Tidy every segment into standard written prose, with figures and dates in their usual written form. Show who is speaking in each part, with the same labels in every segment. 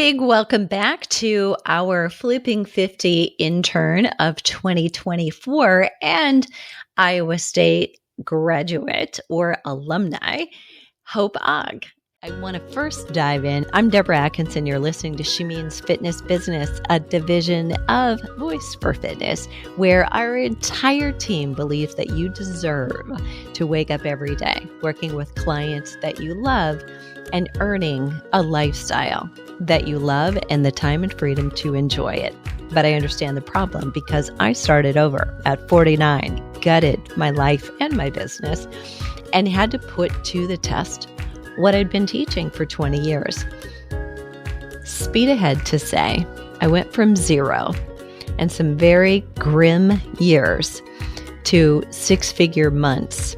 Speaker 1: Big welcome back to our Flipping 50 intern of 2024 and Iowa State graduate or alumni, Hope Ogg. I want to first dive in. I'm Debra Atkinson. You're listening to She Means Fitness Business, a division of Voice for Fitness, where our entire team believes that you deserve to wake up every day working with clients that you love and earning a lifestyle that you love and the time and freedom to enjoy it. But I understand the problem because I started over at 49, gutted my life and my business, and had to put to the test what I'd been teaching for 20 years. Speed ahead to say, I went from 0 and some very grim years to 6-figure months.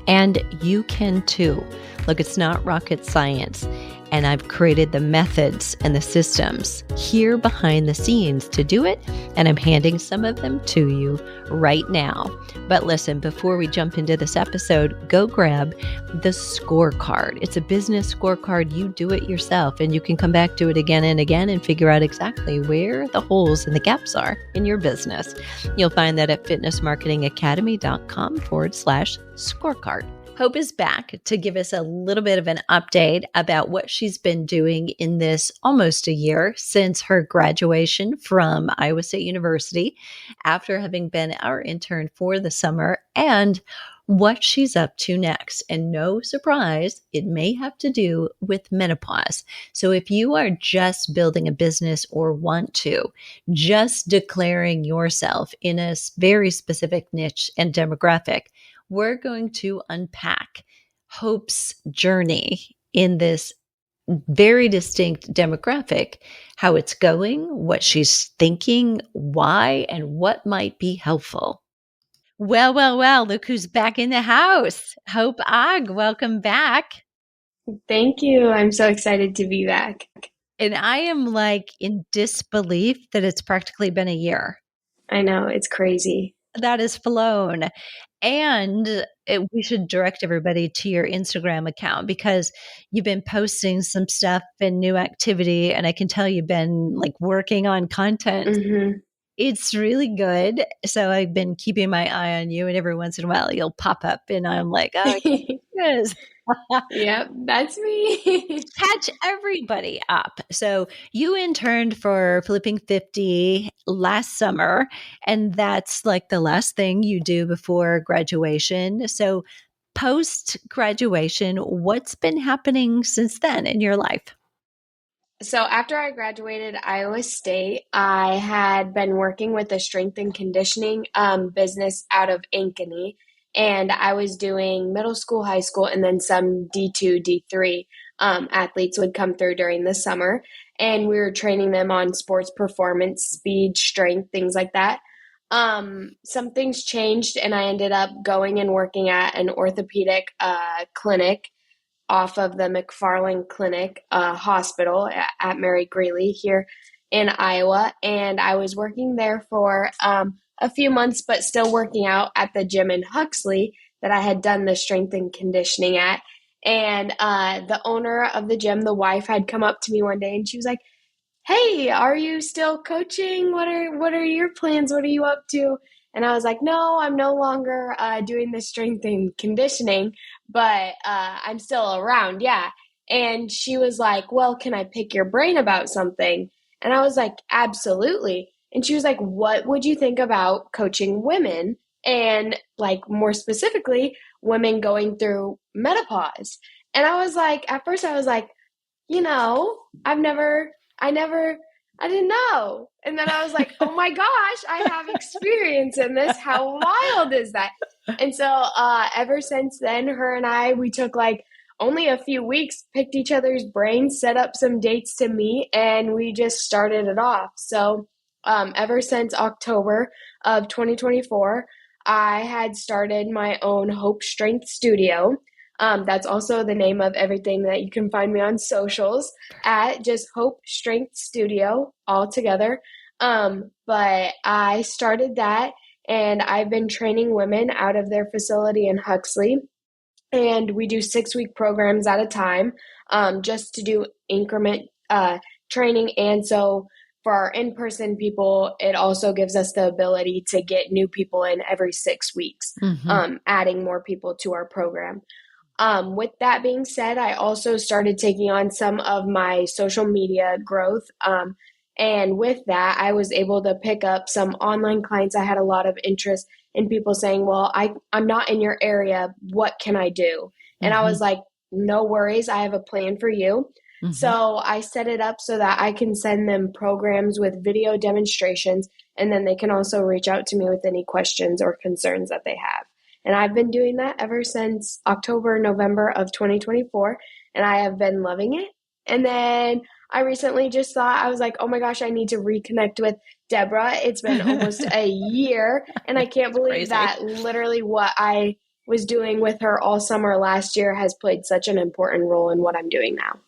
Speaker 1: And you can too. Look, it's not rocket science. And I've created the methods and the systems here behind the scenes to do it. And I'm handing some of them to you right now. But listen, before we jump into this episode, go grab the scorecard. It's a business scorecard. You do it yourself and you can come back to it again and again and figure out exactly where the holes and the gaps are in your business. You'll find that at fitnessmarketingacademy.com/scorecard. Hope is back to give us a little bit of an update about what she's been doing in this almost a year since her graduation from Iowa State University after having been our intern for the summer and what she's up to next. And no surprise, it may have to do with menopause. So if you are just building a business or want to, just declaring yourself in a very specific niche and demographic, we're going to unpack Hope's journey in this very distinct demographic, how it's going, what she's thinking, why, and what might be helpful. Well, look who's back in the house. Hope Ogg, welcome back.
Speaker 2: Thank you. I'm so excited to be back.
Speaker 1: And I am like in disbelief that it's practically been a year.
Speaker 2: I know, it's crazy.
Speaker 1: That has flown. And we should direct everybody to your Instagram account because you've been posting some stuff and new activity. And I can tell you've been like working on content.
Speaker 2: Mm-hmm.
Speaker 1: It's really good. So I've been keeping my eye on you and every once in a while you'll pop up and I'm like, oh, yes.
Speaker 2: Yep, that's me.
Speaker 1: Catch everybody up. So you interned for Flipping 50 last summer, and that's like the last thing you do before graduation. So post graduation, what's been happening since then in your life?
Speaker 2: So after I graduated Iowa State, I had been working with a strength and conditioning business out of Ankeny. And I was doing middle school, high school, and then some D2, D3 athletes would come through during the summer. And we were training them on sports performance, speed, strength, things like that. Some things changed, and I ended up going and working at an orthopedic clinic off of the McFarland Clinic Hospital at Mary Greeley here in Iowa. And I was working there for a few months, but still working out at the gym in Huxley that I had done the strength and conditioning at. And the owner of the gym, the wife, had come up to me one day and she was like, "Hey, are you still coaching? What are your plans? What are you up to?" And I was like, "No, I'm no longer doing the strength and conditioning, but I'm still around, yeah." And she was like, "Well, can I pick your brain about something?" And I was like, "Absolutely." And she was like, "What would you think about coaching women? And like more specifically, women going through menopause?" And I was like, at first I was like, I didn't know. And then I was like, oh my gosh, I have experience in this. How wild is that? And so ever since then, her and I, we took like only a few weeks, picked each other's brains, set up some dates to meet, and we just started it off. So ever since October of 2024, I had started my own Hope Strength Studio. That's also the name of everything that you can find me on socials at just Hope Strength Studio all together. But I started that and I've been training women out of their facility in Huxley. And we do 6-week programs at a time, just to do increment training. And so for our in-person people, it also gives us the ability to get new people in every 6 weeks,
Speaker 1: Hmm.
Speaker 2: adding more people to our program. With that being said, I also started taking on some of my social media growth. And with that, I was able to pick up some online clients. I had a lot of interest in people saying, well, I'm not in your area. What can I do? And I
Speaker 1: Hmm.
Speaker 2: was like, no worries. I have a plan for you.
Speaker 1: Hmm.
Speaker 2: So I set it up so that I can send them programs with video demonstrations, and then they can also reach out to me with any questions or concerns that they have. And I've been doing that ever since October, November of 2024, and I have been loving it. And then I recently just thought, I was like, oh my gosh, I need to reconnect with Debra. It's been almost a year, and I can't
Speaker 1: It's
Speaker 2: believe
Speaker 1: crazy.
Speaker 2: that literally what I was doing with her all summer last year has played such an important role in what I'm doing now.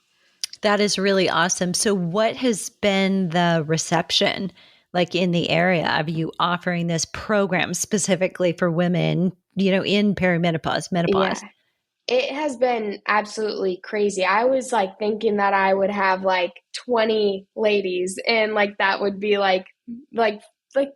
Speaker 1: That is really awesome. So, what has been the reception like in the area of you offering this program specifically for women, in perimenopause,
Speaker 2: Yeah.
Speaker 1: menopause?
Speaker 2: It has been absolutely crazy. I was like thinking that I would have like 20 ladies and like that would be like like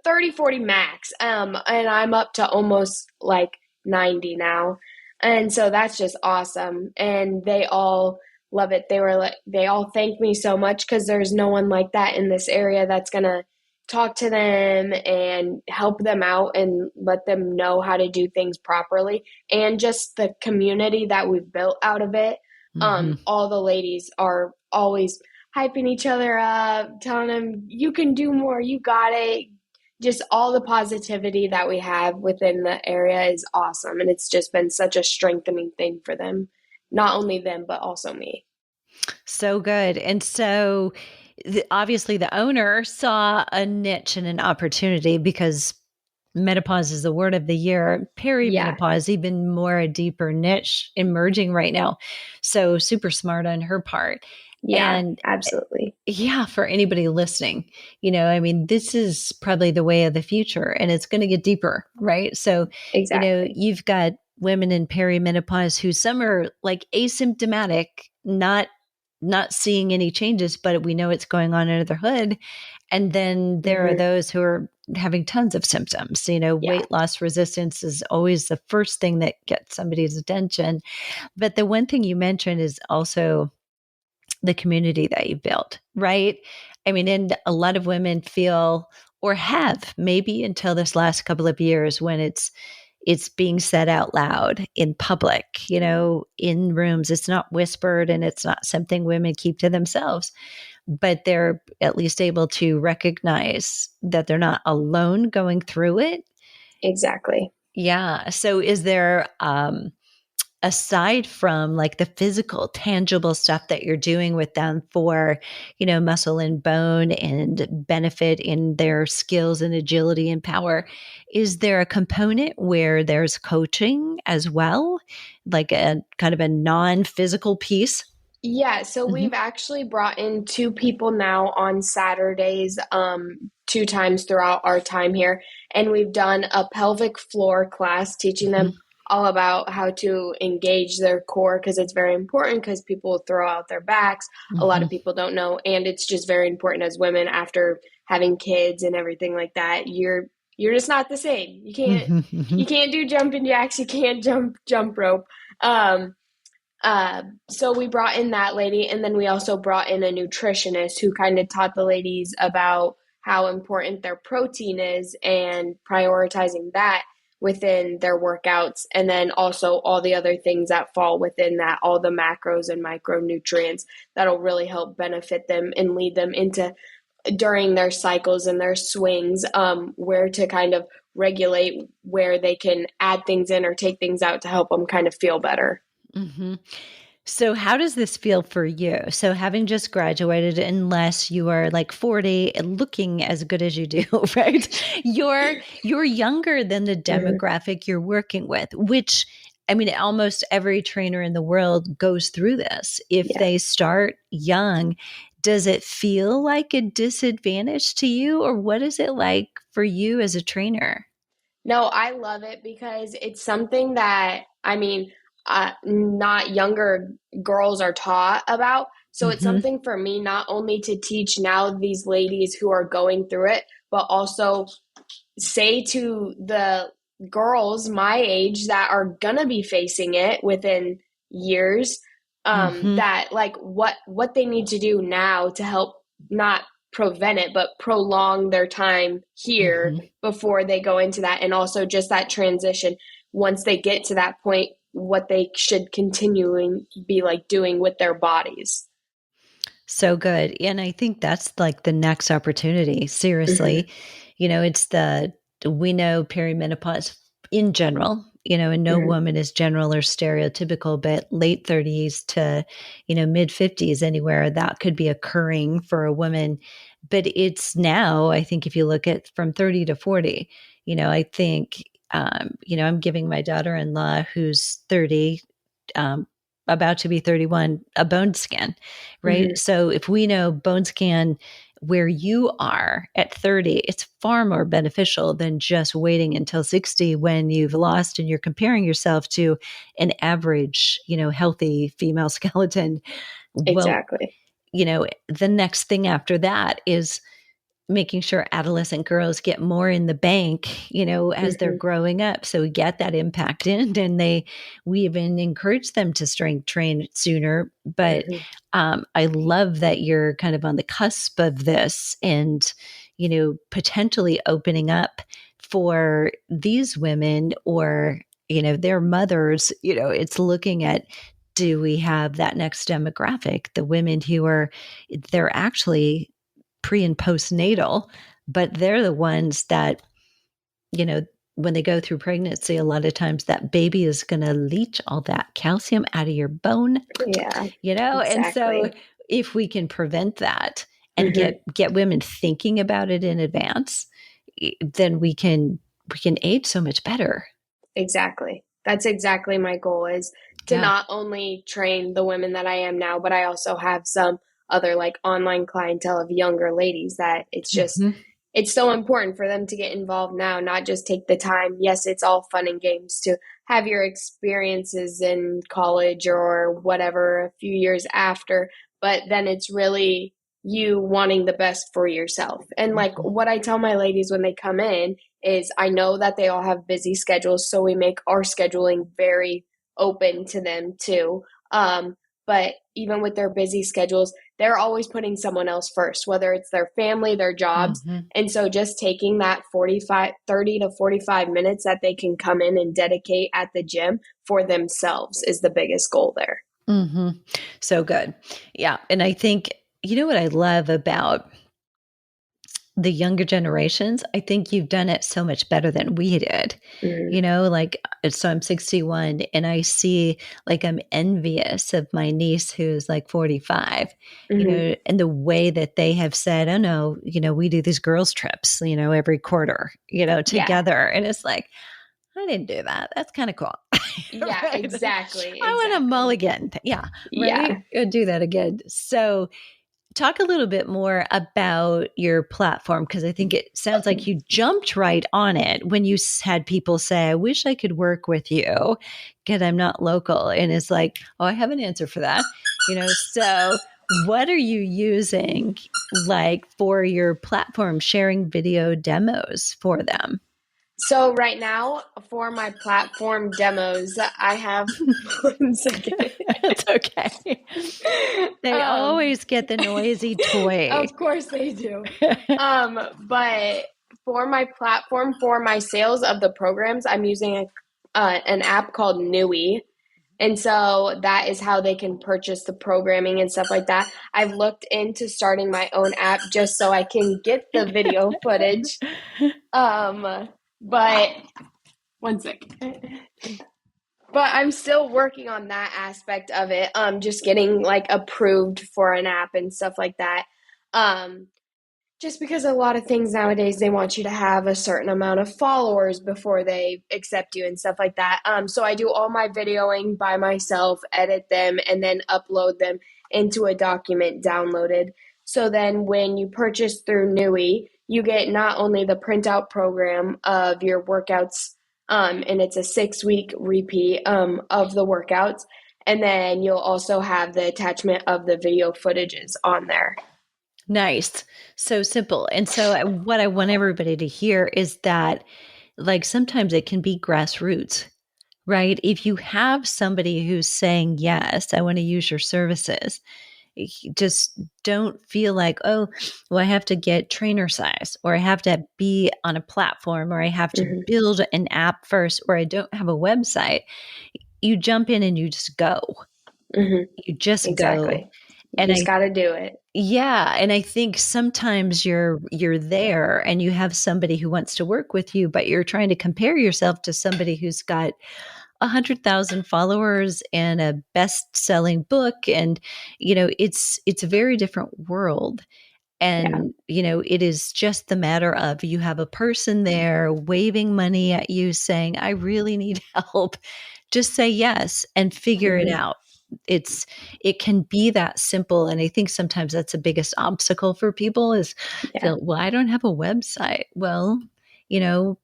Speaker 2: 30, 40 max. And I'm up to almost like 90 now. And so that's just awesome. And they all love it. They all thank me so much because there's no one like that in this area that's going to talk to them and help them out and let them know how to do things properly, and just the community that we've built out of it.
Speaker 1: Hmm.
Speaker 2: All the ladies are always hyping each other up, telling them, you can do more, you got it. Just all the positivity that we have within the area is awesome. And it's just been such a strengthening thing for them. Not only them, but also me.
Speaker 1: So good. And so, obviously, the owner saw a niche and an opportunity because menopause is the word of the year.
Speaker 2: Yeah.
Speaker 1: Perimenopause, even more a deeper niche emerging right now. So, super smart on her part.
Speaker 2: Yeah,
Speaker 1: And
Speaker 2: absolutely.
Speaker 1: yeah, for anybody listening, I mean, this is probably the way of the future and it's going to get deeper, right? So,
Speaker 2: Exactly.
Speaker 1: you've got women in perimenopause who some are like asymptomatic, not seeing any changes, but we know it's going on under the hood. And then there are
Speaker 2: Hmm.
Speaker 1: those who are having tons of symptoms.
Speaker 2: Yeah.
Speaker 1: Weight loss resistance is always the first thing that gets somebody's attention. But the one thing you mentioned is also the community that you built, right? I mean, and a lot of women feel or have maybe until this last couple of years when it's being said out loud in public, in rooms. It's not whispered and it's not something women keep to themselves, but they're at least able to recognize that they're not alone going through it.
Speaker 2: Exactly.
Speaker 1: Yeah. So is there aside from like the physical tangible stuff that you're doing with them for muscle and bone and benefit in their skills and agility and power, is there a component where there's coaching as well, like a kind of a non-physical piece?
Speaker 2: Yeah, so
Speaker 1: Hmm.
Speaker 2: we've actually brought in two people now on Saturdays, two times throughout our time here, and we've done a pelvic floor class teaching
Speaker 1: Hmm.
Speaker 2: them all about how to engage their core because it's very important because people throw out their backs. A lot
Speaker 1: Hmm.
Speaker 2: of people don't know, and it's just very important as women after having kids and everything like that. You're just not the same.
Speaker 1: Hmm.
Speaker 2: You can't do jumping jacks, you can't jump rope. Um, so we brought in that lady, and then we also brought in a nutritionist who kind of taught the ladies about how important their protein is and prioritizing that within their workouts, and then also all the other things that fall within that, all the macros and micronutrients that'll really help benefit them and lead them into during their cycles and their swings, where to kind of regulate where they can add things in or take things out to help them kind of feel better.
Speaker 1: Hmm. So, how does this feel for you? So, having just graduated, unless you are like 40 and looking as good as you do, right? You're younger than the
Speaker 2: Mhm.
Speaker 1: demographic you're working with, which I mean, almost every trainer in the world goes through this. If
Speaker 2: Yeah.
Speaker 1: they start young, does it feel like a disadvantage to you, or what is it like for you as a trainer?
Speaker 2: No, I love it because it's something that, I mean, not younger girls are taught about, So it's
Speaker 1: Mm-hmm.
Speaker 2: something for me not only to teach now these ladies who are going through it, but also say to the girls my age that are gonna be facing it within years,
Speaker 1: Mm-hmm.
Speaker 2: that like what they need to do now to help not prevent it but prolong their time here
Speaker 1: Mm-hmm.
Speaker 2: before they go into that, and also just that transition once they get to that point, what they should continuing be like doing with their bodies.
Speaker 1: So good. And I think that's like the next opportunity.
Speaker 2: Mm-hmm.
Speaker 1: Seriously. It's we know perimenopause in general, and no
Speaker 2: Mm-hmm.
Speaker 1: woman is general or stereotypical, but late 30s to, mid 50s, anywhere that could be occurring for a woman. But it's now, I think if you look at from 30 to 40, I think, I'm giving my daughter in law who's 30, um, about to be 31, a bone scan, right?
Speaker 2: Mm-hmm.
Speaker 1: So if we know bone scan where you are at 30, it's far more beneficial than just waiting until 60 when you've lost and you're comparing yourself to an average, healthy female skeleton. Well,
Speaker 2: Exactly.
Speaker 1: the next thing after that is making sure adolescent girls get more in the bank, as they're
Speaker 2: Mm-hmm.
Speaker 1: growing up. So we get that impact in, and we even encourage them to strength train sooner. But
Speaker 2: Mm-hmm.
Speaker 1: I love that you're kind of on the cusp of this, and potentially opening up for these women or their mothers. It's looking at, do we have that next demographic, the women who are, they're actually pre and postnatal, but they're the ones that, you know, when they go through pregnancy, a lot of times that baby is going to leach all that calcium out of your bone,
Speaker 2: Yeah,
Speaker 1: and so
Speaker 2: exactly.
Speaker 1: if we can prevent that and
Speaker 2: Mm-hmm.
Speaker 1: get women thinking about it in advance, then we can age so much better.
Speaker 2: Exactly. That's exactly my goal, is to
Speaker 1: Yeah.
Speaker 2: not only train the women that I am now, but I also have some other like online clientele of younger ladies that
Speaker 1: Hmm.
Speaker 2: it's so important for them to get involved now, not just take the time. Yes, it's all fun and games to have your experiences in college or whatever a few years after, but then it's really you wanting the best for yourself. And like
Speaker 1: Hmm.
Speaker 2: what I tell my ladies when they come in is I know that they all have busy schedules, so we make our scheduling very open to them too. But even with their busy schedules, they're always putting someone else first, whether it's their family, their jobs.
Speaker 1: Hmm.
Speaker 2: And so just taking that 30 to 45 minutes that they can come in and dedicate at the gym for themselves is the biggest goal there.
Speaker 1: Hmm. So good. Yeah. And I think, what I love about the younger generations, I think you've done it so much better than we did.
Speaker 2: Mm-hmm.
Speaker 1: Like, so I'm 61 and I see, like, I'm envious of my niece who's like 45,
Speaker 2: Mm-hmm.
Speaker 1: and the way that they have said, oh no, we do these girls' trips, every quarter,
Speaker 2: Yeah.
Speaker 1: together. And it's like, I didn't do that. That's kind of cool.
Speaker 2: Yeah,
Speaker 1: Right.
Speaker 2: exactly.
Speaker 1: I want a
Speaker 2: Exactly.
Speaker 1: mulligan. Yeah. Right.
Speaker 2: Yeah.
Speaker 1: Do that again. So, talk a little bit more about your platform, because I think it sounds like you jumped right on it when you had people say, I wish I could work with you because I'm not local. And it's like, oh, I have an answer for that. So what are you using, like, for your platform, sharing video demos for them?
Speaker 2: So right now for my platform demos, I have one second.
Speaker 1: It's okay. They
Speaker 2: um,
Speaker 1: always get the noisy toy.
Speaker 2: of course they do. But for my platform, for my sales of the programs, I'm using an app called Newy. And so that is how they can purchase the programming and stuff like that. I've looked into starting my own app just so I can get the video footage. But one sec. But I'm still working on that aspect of it. Just getting like approved for an app and stuff like that. Um, just because a lot of things nowadays they want you to have a certain amount of followers before they accept you and stuff like that. So I do all my videoing by myself, edit them, and then upload them into a document downloaded. So then when you purchase through Newy, you get not only the printout program of your workouts, and it's a 6-week repeat of the workouts. And then you'll also have the attachment of the video footages on there.
Speaker 1: Nice. So simple. And so what I want everybody to hear is that like sometimes it can be grassroots, right? If you have somebody who's saying, yes, I want to use your services, just don't feel like, oh, well, I have to get trainer size, or I have to be on a platform, or I have to
Speaker 2: Hmm.
Speaker 1: build an app first, or I don't have a website. You jump in and you just go.
Speaker 2: Hmm.
Speaker 1: You just go.
Speaker 2: Exactly. You
Speaker 1: And
Speaker 2: just got to do it.
Speaker 1: yeah, and I think sometimes you're there and you have somebody who wants to work with you, but you're trying to compare yourself to somebody who's got 100,000 followers and a best-selling book, and it's a very different world.
Speaker 2: Yeah.
Speaker 1: And it is just the matter of you have a person there waving money at you saying, I really need help. Just say yes and figure it
Speaker 2: Hmm.
Speaker 1: out. It can be that simple. And I think sometimes that's the biggest obstacle for people is
Speaker 2: Yeah.
Speaker 1: feel, well, I don't have a website. Well, you know,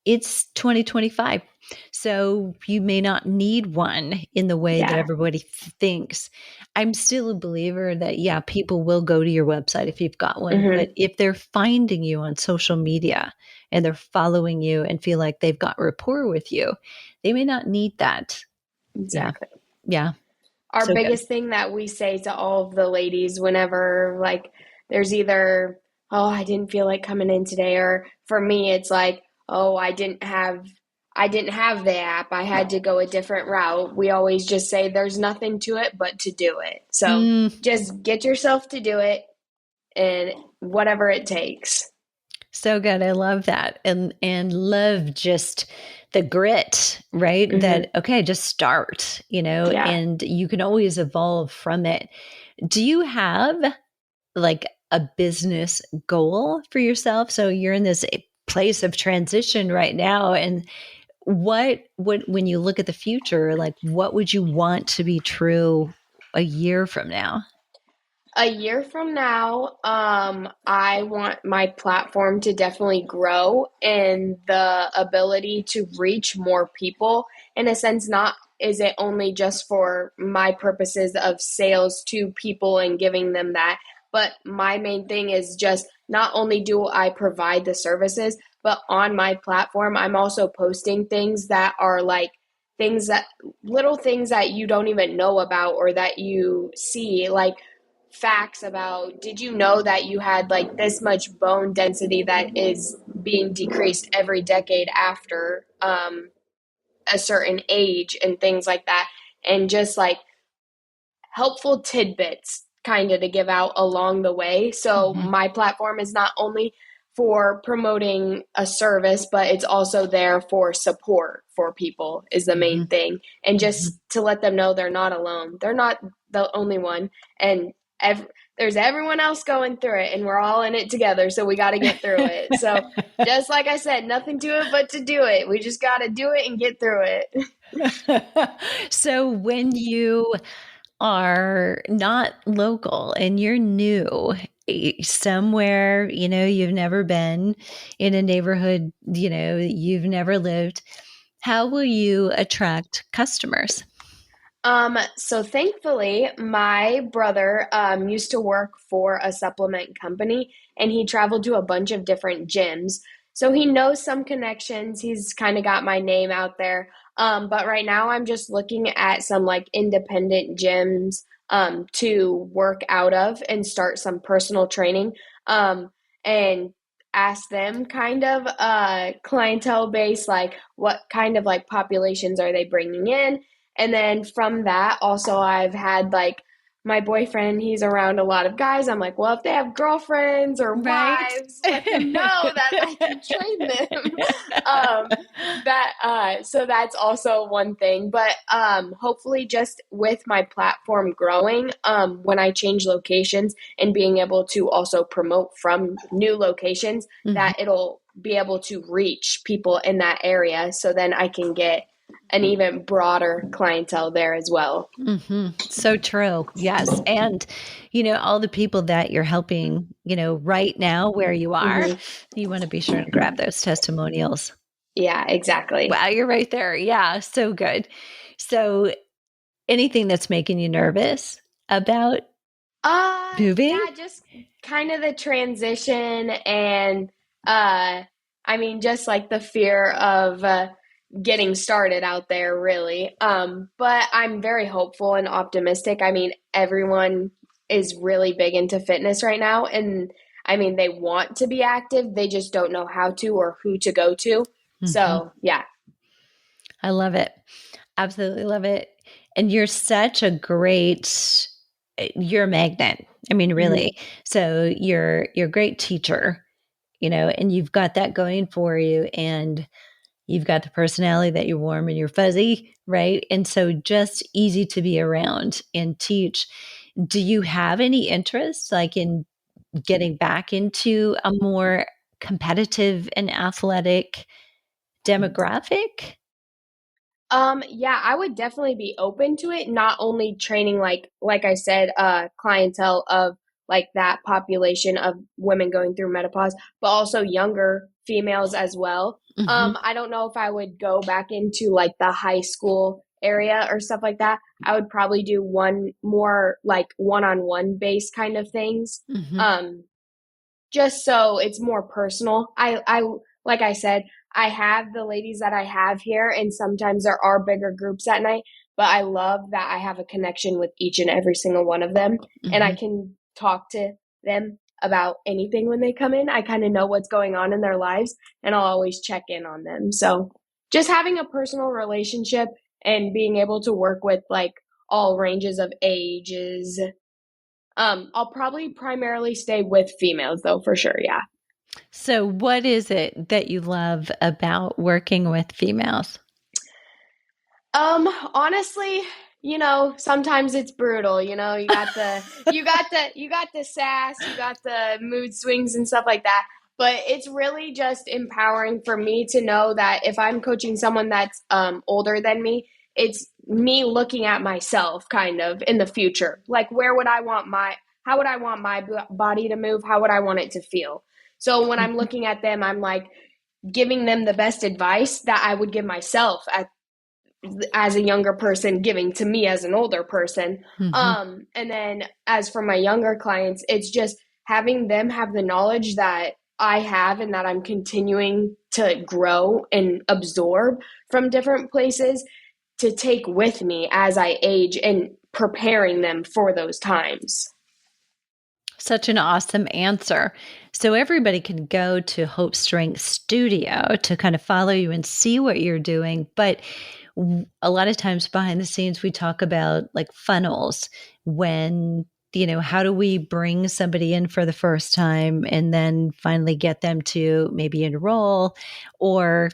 Speaker 1: it's 2025. So you may not need one in the way that
Speaker 2: Yeah.
Speaker 1: everybody thinks. I'm still a believer that, yeah, people will go to your website if you've got one. But
Speaker 2: Hmm.
Speaker 1: if they're finding you on social media and they're following you and feel like they've got rapport with you, they may not need that. Yeah.
Speaker 2: Exactly.
Speaker 1: Yeah.
Speaker 2: Our
Speaker 1: So good.
Speaker 2: biggest thing that we say to all of the ladies whenever like there's either, oh, I didn't feel like coming in today, or for me it's like, oh, I didn't have the app, I had to go a different route. We always just say there's nothing to it but to do it. So
Speaker 1: Mm,
Speaker 2: just get yourself to do it, and whatever it takes.
Speaker 1: so good. I love that. And love just the grit, right?
Speaker 2: Hmm.
Speaker 1: That okay, just start,
Speaker 2: Yeah.
Speaker 1: and you can always evolve from it. Do you have like a business goal for yourself? So you're in this place of transition right now, and what when you look at the future, like what would you want to be true a year from now?
Speaker 2: A year from now, I want my platform to definitely grow and the ability to reach more people. In a sense, not is it only just for my purposes of sales to people and giving them that, but my main thing is just not only do I provide the services, but on my platform, I'm also posting things that are like things that little things that you don't even know about or that you see, like facts about, did you know that you had like this much bone density that is being decreased every decade after a certain age and things like that, and just like helpful tidbits kind of to give out along the way. So
Speaker 1: Hmm.
Speaker 2: my platform is not only for promoting a service, but it's also there for support for people is the main
Speaker 1: Hmm.
Speaker 2: thing. And
Speaker 1: Hmm.
Speaker 2: just to let them know they're not alone. They're not the only one. And there's everyone else going through it, and we're all in it together. So we got to get through it. So just like I said, nothing to it but to do it. We just got to do it and get through it.
Speaker 1: So when you are not local and you're new somewhere, you've never been in a neighborhood, you've never lived, how will you attract customers?
Speaker 2: So thankfully, my brother used to work for a supplement company, and he traveled to a bunch of different gyms. So he knows some connections. He's kind of got my name out there. But right now, I'm just looking at some like independent gyms to work out of and start some personal training, and ask them kind of clientele base, like what kind of like populations are they bringing in. And then from that, also, I've had like my boyfriend, he's around a lot of guys. I'm like, well, if they have girlfriends or
Speaker 1: Right.
Speaker 2: wives, let them know that I can train them. um, so that's also one thing. But hopefully, just with my platform growing, when I change locations and being able to also promote from new locations,
Speaker 1: Mhm.
Speaker 2: that it'll be able to reach people in that area. So then I can get an even broader clientele there as well.
Speaker 1: Mhm. So true. Yes. And, all the people that you're helping, right now where you are,
Speaker 2: Hmm.
Speaker 1: you want to be sure to grab those testimonials.
Speaker 2: Yeah, exactly.
Speaker 1: Wow, you're right there. Yeah. So good. So Anything that's making you nervous about moving?
Speaker 2: Yeah, just kind of the transition and uh I mean just like the fear of getting started out there really. But I'm very hopeful and optimistic. I mean, everyone is really big into fitness right now and I mean they want to be active, they just don't know how to or who to go to.
Speaker 1: Mhm.
Speaker 2: So, yeah.
Speaker 1: I love it. Absolutely love it. And you're such a great you're a magnet. I mean,
Speaker 2: Mhm.
Speaker 1: really. So you're a great teacher, and you've got that going for you, and you've got the personality that you're warm and you're fuzzy, right? And so just easy to be around and teach. Do you have any interest like in getting back into a more competitive and athletic demographic?
Speaker 2: Yeah, I would definitely be open to it, not only training like I said, clientele of like that population of women going through menopause, but also younger females as well.
Speaker 1: Mhm.
Speaker 2: I don't know if I would go back into like the high school area or stuff like that. I would probably do one more like one-on-one based kind of things.
Speaker 1: Mhm.
Speaker 2: Um, just so it's more personal. I like I said, I have the ladies that I have here, and sometimes there are bigger groups at night. But I love that I have a connection with each and every single one of them, and I
Speaker 1: Mhm.
Speaker 2: can talk to them about anything when they come in. I kind of know what's going on in their lives, and I'll always check in on them. So just having a personal relationship and being able to work with like all ranges of ages. I'll probably primarily stay with females though, for sure. Yeah.
Speaker 1: So what is it that you love about working with females?
Speaker 2: Honestly, sometimes it's brutal, you got the sass, you got the mood swings and stuff like that. But it's really just empowering for me to know that if I'm coaching someone that's older than me, it's me looking at myself kind of in the future. Like how would I want my body to move? How would I want it to feel? So when I'm
Speaker 1: Mhm.
Speaker 2: looking at them, I'm like giving them the best advice that I would give myself as a younger person giving to me as an older person.
Speaker 1: Mhm.
Speaker 2: And then as for my younger clients, it's just having them have the knowledge that I have and that I'm continuing to grow and absorb from different places to take with me as I age and preparing them for those times.
Speaker 1: Such an awesome answer. So everybody can go to Hope Strength Studio to kind of follow you and see what you're doing. But a lot of times behind the scenes, we talk about like funnels when, how do we bring somebody in for the first time and then finally get them to maybe enroll or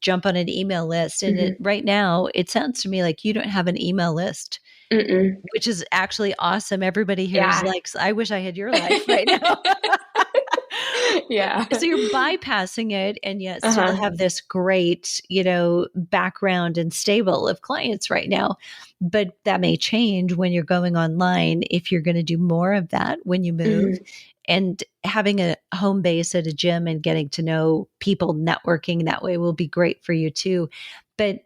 Speaker 1: jump on an email list. And
Speaker 2: Mm-hmm.
Speaker 1: right now, it sounds to me like you don't have an email list,
Speaker 2: Mm-mm.
Speaker 1: which is actually awesome. Everybody here is
Speaker 2: Yeah.
Speaker 1: like, I wish I had your life right now.
Speaker 2: Yeah.
Speaker 1: So you're bypassing it and yet still
Speaker 2: Uh-huh.
Speaker 1: have this great, background and stable of clients right now. But that may change when you're going online if you're going to do more of that when you move.
Speaker 2: Mm-hmm.
Speaker 1: And having a home base at a gym and getting to know people networking that way will be great for you too. But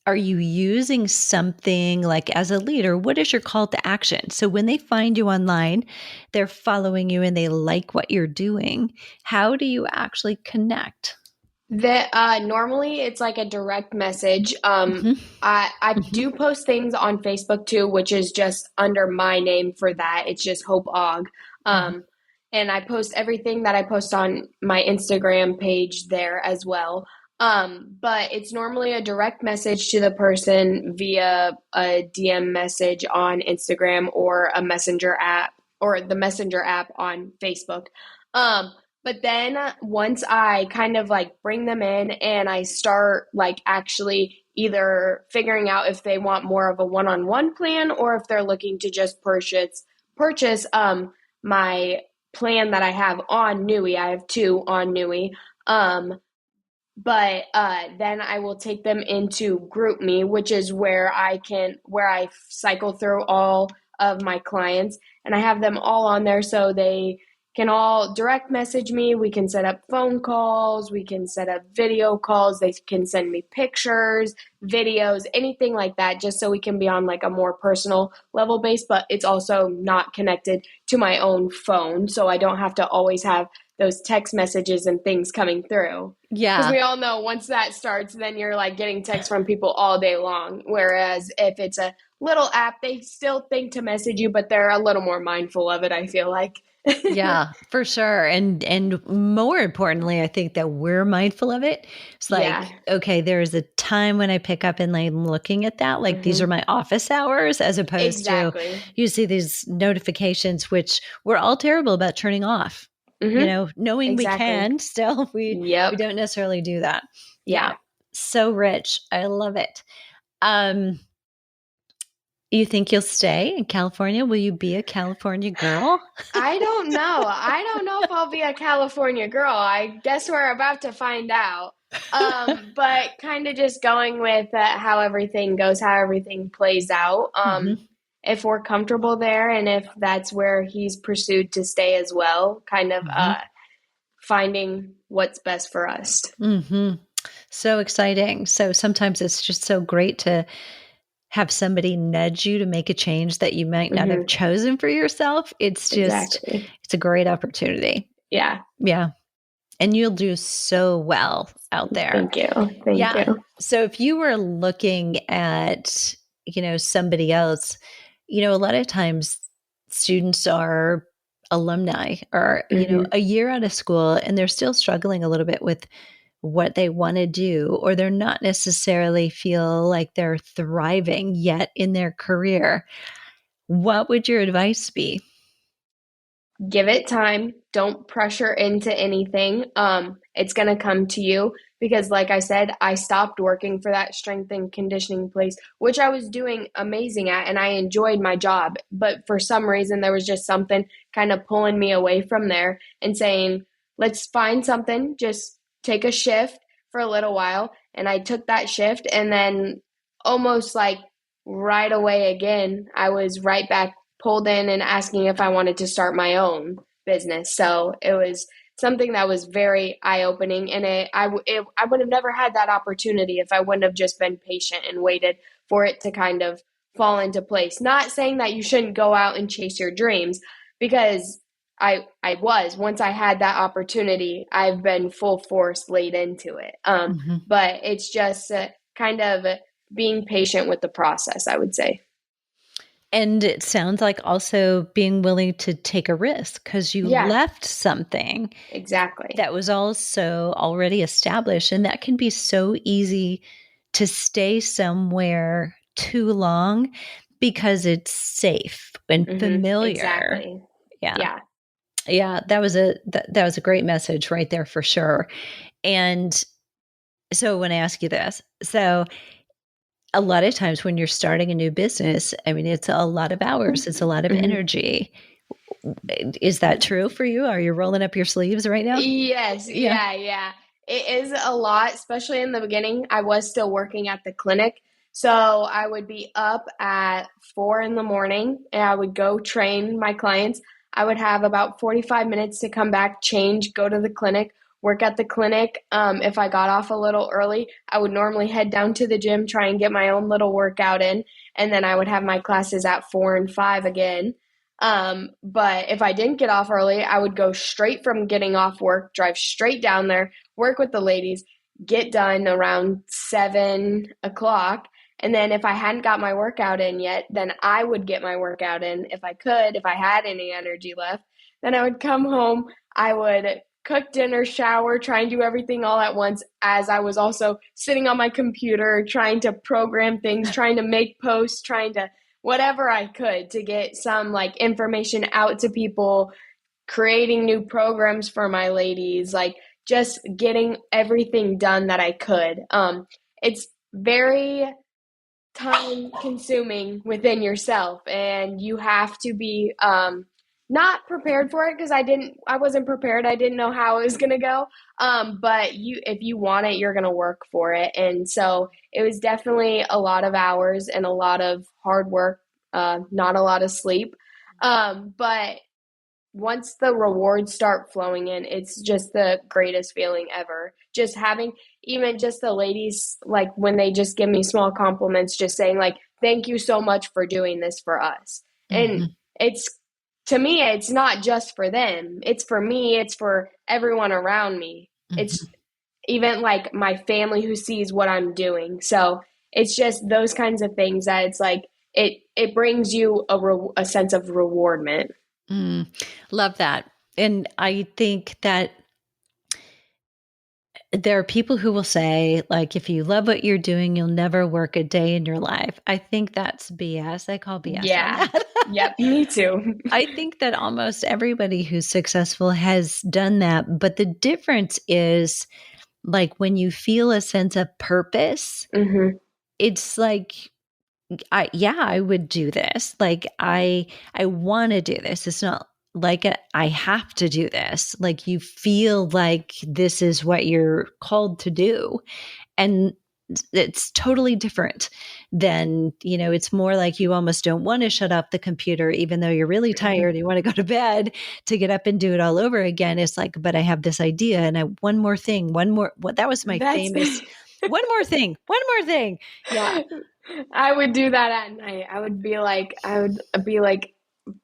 Speaker 1: are you using something like as a leader? What is your call to action? So when they find you online, they're following you and they like what you're doing. How do you actually connect?
Speaker 2: That normally it's like a direct message.
Speaker 1: Mhm.
Speaker 2: I
Speaker 1: Mhm.
Speaker 2: do post things on Facebook too, which is just under my name for that. It's just Hope Og.
Speaker 1: Mhm.
Speaker 2: Um, and I post everything that I post on my Instagram page there as well. But it's normally a direct message to the person via a DM message on Instagram or a messenger app or the messenger app on Facebook. But then once I kind of like bring them in and I start like actually either figuring out if they want more of a one-on-one plan or if they're looking to just purchase my plan that I have on Nui. I have two on Nui. But then I will take them into Group Me, which is where I cycle through all of my clients, and I have them all on there so they can all direct message me. We can set up phone calls, we can set up video calls, they can send me pictures, videos, anything like that, just so we can be on like a more personal level base, but it's also not connected to my own phone. So I don't have to always have those text messages and things coming through. Because
Speaker 1: Yeah.
Speaker 2: we all know once that starts, then you're like getting texts from people all day long. Whereas if it's a little app, they still think to message you, but they're a little more mindful of it, I feel like.
Speaker 1: Yeah, for sure. And more importantly, I think that we're mindful of it. It's like,
Speaker 2: Yeah.
Speaker 1: okay, there's a time when I pick up and I'm looking at that, like these are
Speaker 2: Hmm.
Speaker 1: my office hours, as opposed to
Speaker 2: Exactly.
Speaker 1: you see these notifications, which we're all terrible about turning off.
Speaker 2: Hmm.
Speaker 1: Knowing we
Speaker 2: Exactly.
Speaker 1: can, still we
Speaker 2: Yep.
Speaker 1: don't necessarily do that. Yeah.
Speaker 2: Yeah.
Speaker 1: So rich. I love it. Um, you think you'll stay in California? Will you be a California girl?
Speaker 2: I don't know. I don't know if I'll be a California girl. I guess we're about to find out. But kind of just going with how everything goes, how everything plays out.
Speaker 1: Hmm.
Speaker 2: If we're comfortable there and if that's where he's pursued to stay as well, kind of
Speaker 1: Hmm.
Speaker 2: finding what's best for us.
Speaker 1: Hmm. So exciting. So sometimes it's just so great to have somebody nudge you to make a change that you might not have
Speaker 2: Hmm.
Speaker 1: chosen for yourself.
Speaker 2: Exactly.
Speaker 1: It's a great opportunity.
Speaker 2: Yeah.
Speaker 1: Yeah. And you'll do so well out there.
Speaker 2: Thank you. Thank
Speaker 1: Yeah.
Speaker 2: you.
Speaker 1: So if you were looking at, somebody else, a lot of times students are alumni or,
Speaker 2: Hmm.
Speaker 1: a year out of school and they're still struggling a little bit with what they want to do, or they're not necessarily feel like they're thriving yet in their career. What would your advice be?
Speaker 2: Give it time. Don't pressure into anything. It's going to come to you because, like I said, I stopped working for that strength and conditioning place, which I was doing amazing at and I enjoyed my job. But for some reason, there was just something kind of pulling me away from there and saying, let's find something, just take a shift for a little while. And I took that shift and then almost like right away again, I was right back pulled in and asking if I wanted to start my own business. So it was something that was very eye opening, and I would have never had that opportunity if I wouldn't have just been patient and waited for it to kind of fall into place. Not saying that you shouldn't go out and chase your dreams, because I was once I had that opportunity, I've been full force laid into it.
Speaker 1: Mhm.
Speaker 2: But it's just kind of being patient with the process, I would say.
Speaker 1: And it sounds like also being willing to take a risk because you
Speaker 2: Yeah,
Speaker 1: left something
Speaker 2: exactly.
Speaker 1: that was also already established. And that can be so easy to stay somewhere too long because it's safe and
Speaker 2: Hmm.
Speaker 1: familiar.
Speaker 2: Exactly.
Speaker 1: Yeah.
Speaker 2: Yeah.
Speaker 1: Yeah. That was a great message right there for sure. And so when I ask you this, so a lot of times when you're starting a new business, I mean, it's a lot of hours, it's a lot of
Speaker 2: Hmm.
Speaker 1: energy. Is that true for you? Are you rolling up your sleeves right now?
Speaker 2: Yes,
Speaker 1: Yeah.
Speaker 2: yeah, yeah. It is a lot, especially in the beginning. I was still working at the clinic. So I would be up at 4 in the morning and I would go train my clients. I would have about 45 minutes to come back, change, go to the clinic, work at the clinic. If I got off a little early, I would normally head down to the gym, try and get my own little workout in. And then I would have my classes at 4 and 5 again. But if I didn't get off early, I would go straight from getting off work, drive straight down there, work with the ladies, get done around 7 o'clock. And then if I hadn't got my workout in yet, then I would get my workout in if I could, if I had any energy left. Then I would come home, I would cook dinner, shower, try and do everything all at once as I was also sitting on my computer, trying to program things, trying to make posts, trying to whatever I could to get some like information out to people, creating new programs for my ladies, like just getting everything done that I could. It's very time consuming within yourself and you have to be not prepared for it because I wasn't prepared. I didn't know how it was going to go. But you if you want it, you're going to work for it. And so it was definitely a lot of hours and a lot of hard work, not a lot of sleep. But once the rewards start flowing in, it's just the greatest feeling ever. Just having even just the ladies, like when they just give me small compliments, just saying like, thank you so much for doing this for us.
Speaker 1: Mm-hmm.
Speaker 2: And it's, to me, it's not just for them. It's for me. It's for everyone around me. It's
Speaker 1: Mm-hmm.
Speaker 2: even like my family who sees what I'm doing. So it's just those kinds of things that it's like, it brings you a sense of rewardment.
Speaker 1: Love that. And I think that there are people who will say, like, if you love what you're doing, you'll never work a day in your life. I think that's BS. I call BS on
Speaker 2: Yeah.
Speaker 1: that.
Speaker 2: Yep. Me too.
Speaker 1: I think that almost everybody who's successful has done that. But the difference is, like, when you feel a sense of purpose,
Speaker 2: Mm-hmm.
Speaker 1: it's like, I would do this. Like, I want to do this. It's not like I have to do this. Like, you feel like this is what you're called to do. And it's totally different than, it's more like you almost don't want to shut off the computer, even though you're really tired. You want to go to bed to get up and do it all over again. It's like, but I have this idea and one more thing, that was my
Speaker 2: That's
Speaker 1: famous, one more thing. Yeah.
Speaker 2: I would do that at night. I would be like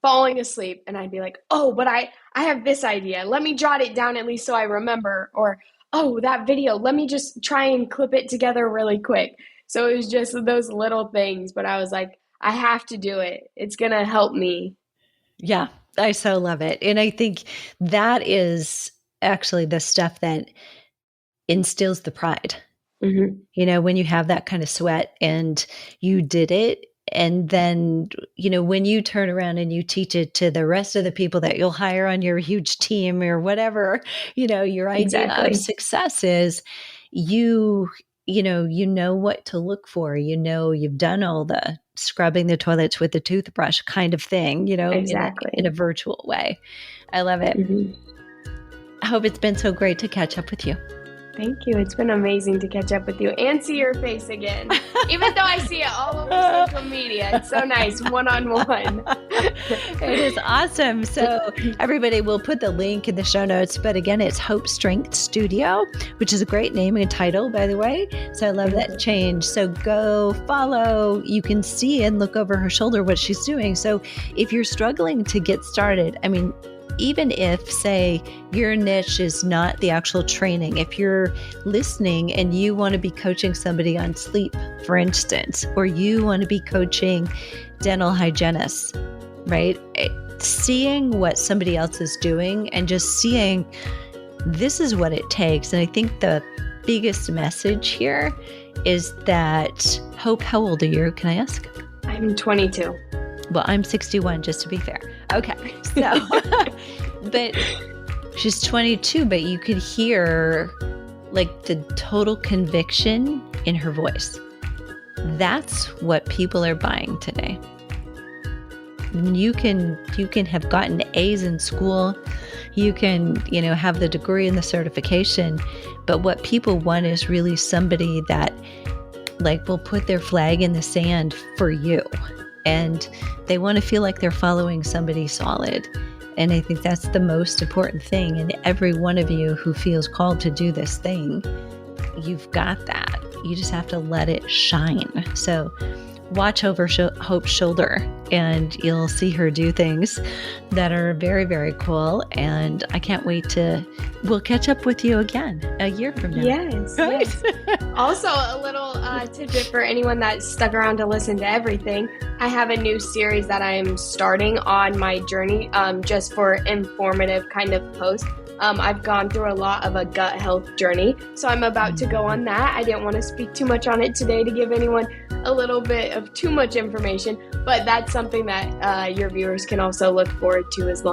Speaker 2: falling asleep and I'd be like, "Oh, but I have this idea. Let me jot it down at least so I remember." Or, "Oh, that video. Let me just try and clip it together really quick." So it was just those little things, but I was like, I have to do it. It's going to help me.
Speaker 1: Yeah. I so love it. And I think that is actually the stuff that instills the pride.
Speaker 2: Mm-hmm.
Speaker 1: When you have that kind of sweat and you did it. And then, when you turn around and you teach it to the rest of the people that you'll hire on your huge team or whatever, your idea of
Speaker 2: Exactly.
Speaker 1: success is, you know what to look for. You've done all the scrubbing the toilets with the toothbrush kind of thing, in a
Speaker 2: Exactly.
Speaker 1: virtual way. I love it.
Speaker 2: Mm-hmm.
Speaker 1: I hope it's been so great to catch up with you.
Speaker 2: Thank you. It's been amazing to catch up with you and see your face again. Even though I see it all over social media, it's so nice, one-on-one.
Speaker 1: It is awesome. So everybody, will put the link in the show notes. But again, it's Hope Strength Studio, which is a great name and title, by the way. So I love that change. So go follow. You can see and look over her shoulder what she's doing. So if you're struggling to get started, even if, say, your niche is not the actual training, if you're listening and you want to be coaching somebody on sleep, for instance, or you want to be coaching dental hygienists, right? Seeing what somebody else is doing and just seeing this is what it takes. And I think the biggest message here is that, Hope, how old are you? Can I ask?
Speaker 2: I'm 22.
Speaker 1: Well, I'm 61, just to be fair. Okay. So, but she's 22, but you could hear like the total conviction in her voice. That's what people are buying today. You can have gotten A's in school. You can, have the degree and the certification, but what people want is really somebody that like will put their flag in the sand for you. And they want to feel like they're following somebody solid. And I think that's the most important thing. And every one of you who feels called to do this thing, you've got that. You just have to let it shine. So watch over Hope's shoulder and you'll see her do things that are very, very cool. And I can't wait we'll catch up with you again a year from now.
Speaker 2: Yes.
Speaker 1: Right?
Speaker 2: Yes. Also, a little tidbit for anyone that stuck around to listen to everything. I have a new series that I'm starting on my journey, just for informative kind of posts. I've gone through a lot of a gut health journey, so I'm about to go on that. I didn't want to speak too much on it today to give anyone a little bit of too much information, but that's something that your viewers can also look forward to as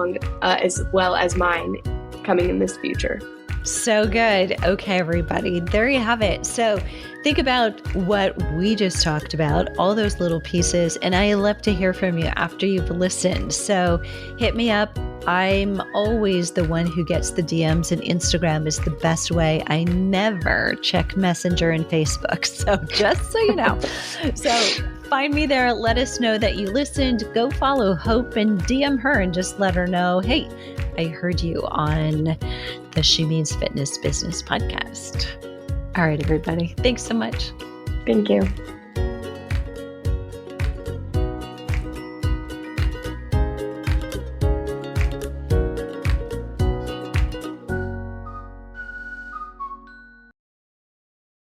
Speaker 2: well as mine coming in this future.
Speaker 1: So good. Okay, everybody, there you have it. So think about what we just talked about, all those little pieces, and I love to hear from you after you've listened. So hit me up. I'm always the one who gets the DMs, and Instagram is the best way. I never check Messenger and Facebook. So just so you know. So find me there. Let us know that you listened. Go follow Hope and DM her and just let her know, hey, I heard you on the She Means Fitness Business podcast. All right, everybody. Thanks so much.
Speaker 2: Thank you.